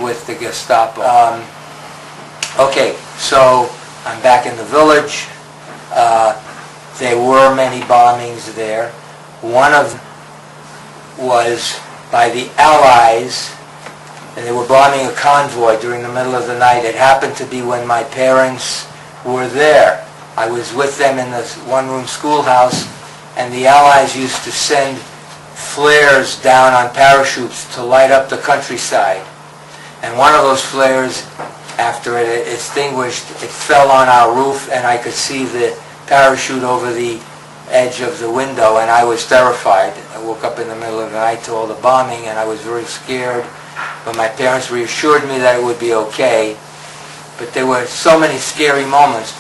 with the Gestapo. Okay, so I'm back in the village. There were many bombings there. One of them was by the Allies, and they were bombing a convoy during the middle of the night. It happened to be when my parents were there. I was with them in this one-room schoolhouse, and the Allies used to send flares down on parachutes to light up the countryside. And one of those flares, after it extinguished, it fell on our roof, and I could see the parachute over the edge of the window, and I was terrified. I woke up in the middle of the night to all the bombing, and I was very scared. But my parents reassured me that it would be okay. But there were so many scary moments.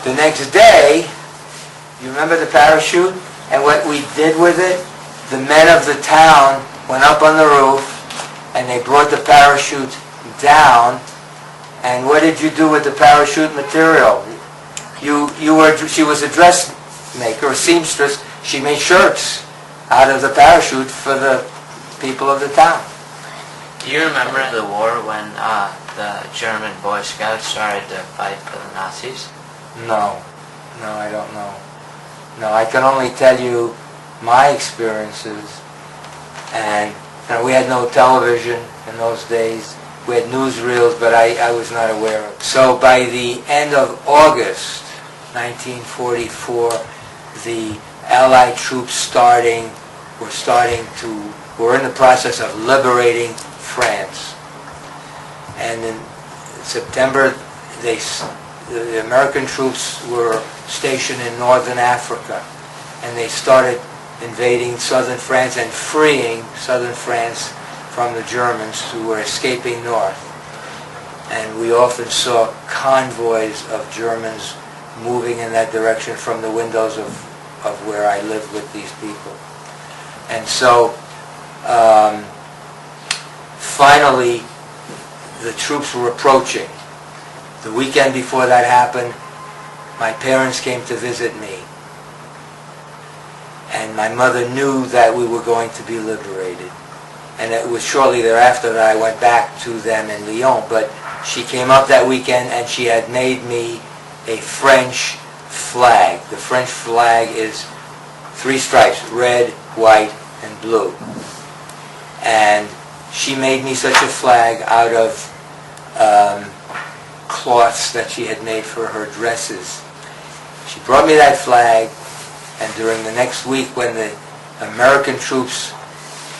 The next day, you remember the parachute? And what we did with it? The men of the town went up on the roof, and they brought the parachute down. And what did you do with the parachute material? She was a dressmaker, a seamstress. She made shirts out of the parachute for the people of the town. Do you remember the war when the German Boy Scouts started to fight for the Nazis? No, I don't know. No, I can only tell you my experiences. And we had no television in those days. We had newsreels, but I was not aware of it. So by the end of August 1944, the Allied troops were in the process of liberating France. And in September, the American troops were stationed in northern Africa, and they started invading southern France and freeing southern France from the Germans who were escaping north. And we often saw convoys of Germans moving in that direction from the windows of where I lived with these people. And so finally the troops were approaching. The weekend before that happened, my parents came to visit me. And my mother knew that we were going to be liberated. And it was shortly thereafter that I went back to them in Lyon. But she came up that weekend, and she had made me a French flag. The French flag is 3 stripes, red, white, and blue. And she made me such a flag out of cloths that she had made for her dresses. She brought me that flag, and during the next week when the American troops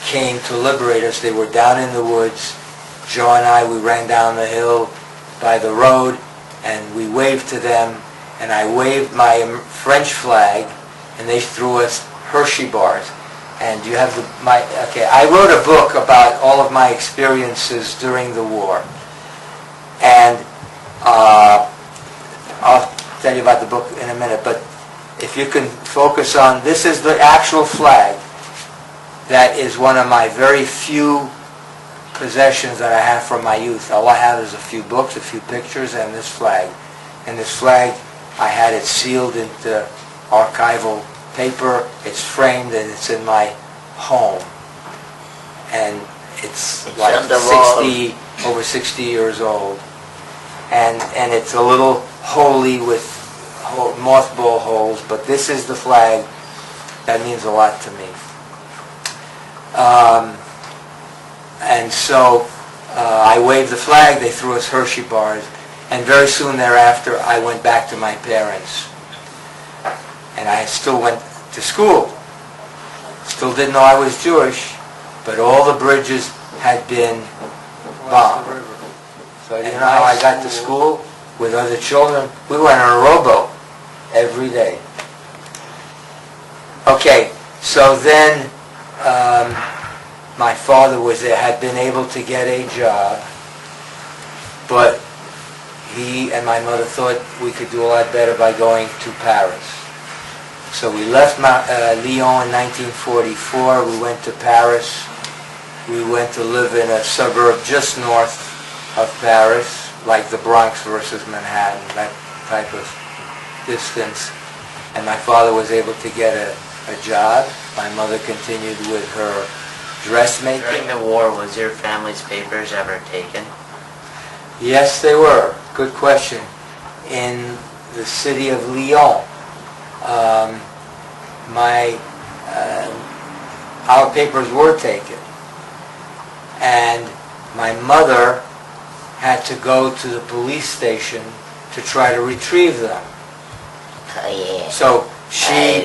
came to liberate us, they were down in the woods. Joe and I, we ran down the hill by the road, and we waved to them, and I waved my French flag, and they threw us Hershey bars. And you have I wrote a book about all of my experiences during the war. And I'll tell you about the book in a minute, but if you can focus on, this is the actual flag. That is one of my very few possessions that I have from my youth. All I have is a few books, a few pictures, and this flag. And this flag, I had it sealed into archival paper. It's framed and it's in my home. And it's like over 60 years old. And it's a little holey with mothball holes, but this is the flag that means a lot to me. And so I waved the flag, they threw us Hershey bars, and very soon thereafter I went back to my parents. And I still went to school. Still didn't know I was Jewish, but all the bridges had been bombed. So you know how I got to school with other children? We went on a rowboat every day. Okay, so then my father had been able to get a job, but he and my mother thought we could do a lot better by going to Paris. So we left Lyon in 1944. We went to Paris. We went to live in a suburb just north of Paris, like the Bronx versus Manhattan, that type of distance. And my father was able to get a job. My mother continued with her dressmaking. During the war, was your family's papers ever taken? Yes, they were. Good question. In the city of Lyon, our papers were taken, and my mother had to go to the police station to try to retrieve them. Oh, yeah. So she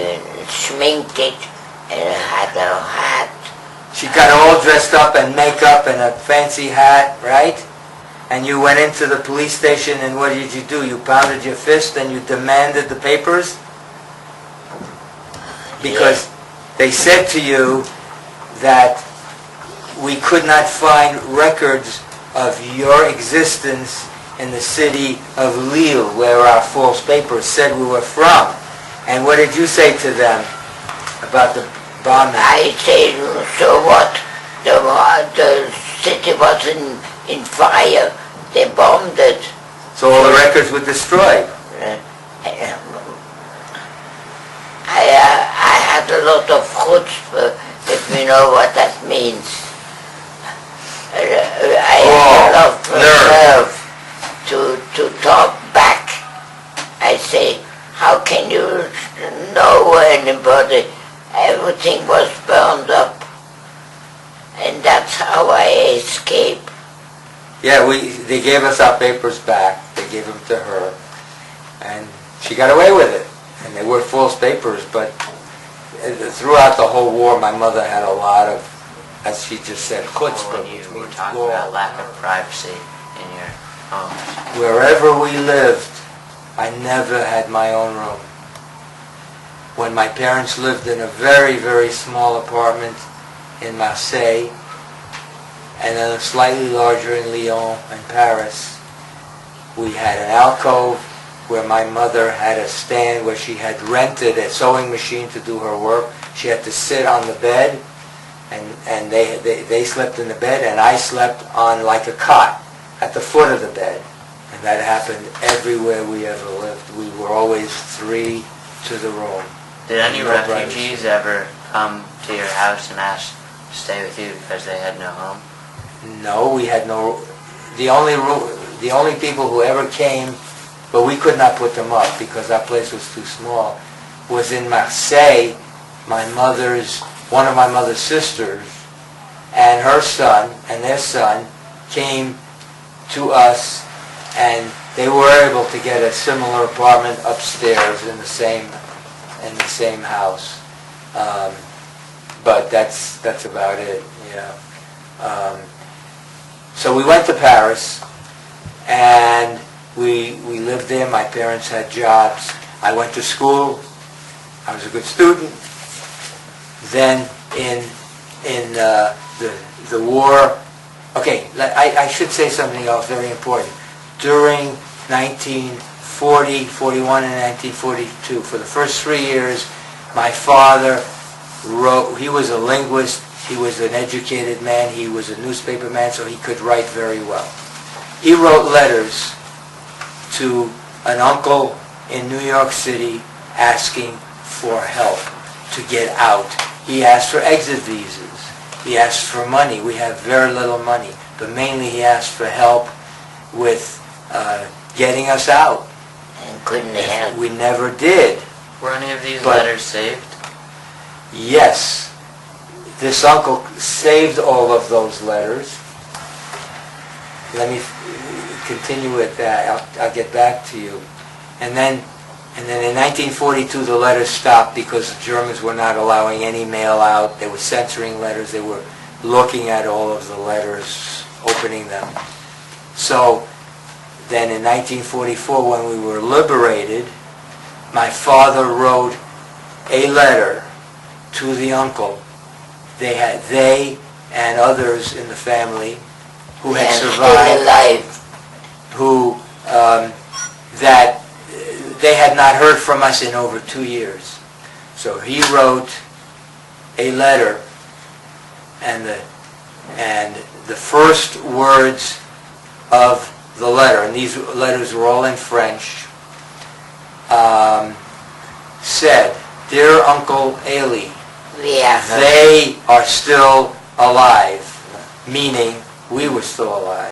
Schminked it and had a hat. she got all dressed up and makeup and a fancy hat, right? And you went into the police station, and what did you do? You pounded your fist and you demanded the papers? Because they said to you that we could not find records of your existence in the city of Lille, where our false papers said we were from. And what did you say to them about the bombing? I said, so what? The city was in fire. They bombed it. So all the records were destroyed. I had a lot of chutzpah, if you know what that means. I had a lot of nerve to talk back. I say, how can you know anybody? Everything was burned up. And that's how I escaped. Yeah, they gave us our papers back. They gave them to her, and she got away with it. And they were false papers, but throughout the whole war, my mother had a lot of, as she just said, chutzpah. When you were talking about lack of privacy in your homes. Wherever we lived, I never had my own room. When my parents lived in a very, very small apartment in Marseille, and then a slightly larger in Lyon and Paris, we had an alcove where my mother had a stand where she had rented a sewing machine to do her work. She had to sit on the bed, and they slept in the bed, and I slept on like a cot at the foot of the bed. And that happened everywhere we ever lived. We were always three to the room. Did any No refugees ever come to your house and ask to stay with you because they had no home? No, we had no. The only people who ever came, but we could not put them up because our place was too small, was in Marseille. One of my mother's sisters and her son and their son came to us, and they were able to get a similar apartment upstairs in the same house. But that's about it, you know. So we went to Paris, and we lived there. My parents had jobs. I went to school. I was a good student. Then in the war, okay, I should say something else very important. During 1940, 41, and 1942, for the first 3 years, my father wrote. He was a linguist. He was an educated man. He was a newspaper man, so he could write very well. He wrote letters to an uncle in New York City asking for help to get out. He asked for exit visas. He asked for money. We have very little money, but mainly he asked for help with getting us out. And couldn't they help? We never did. Were any of these letters saved? Yes. This uncle saved all of those letters. Let me continue with that. I'll get back to you. And then in 1942 the letters stopped because the Germans were not allowing any mail out. They were censoring letters. They were looking at all of the letters, opening them. So then in 1944, when we were liberated, my father wrote a letter to the uncle. They and others in the family who had survived, who that they had not heard from us in over 2 years. So he wrote a letter, and the first words of the letter, and these letters were all in French, said, "Dear Uncle Eli, they are still alive," meaning we were still alive.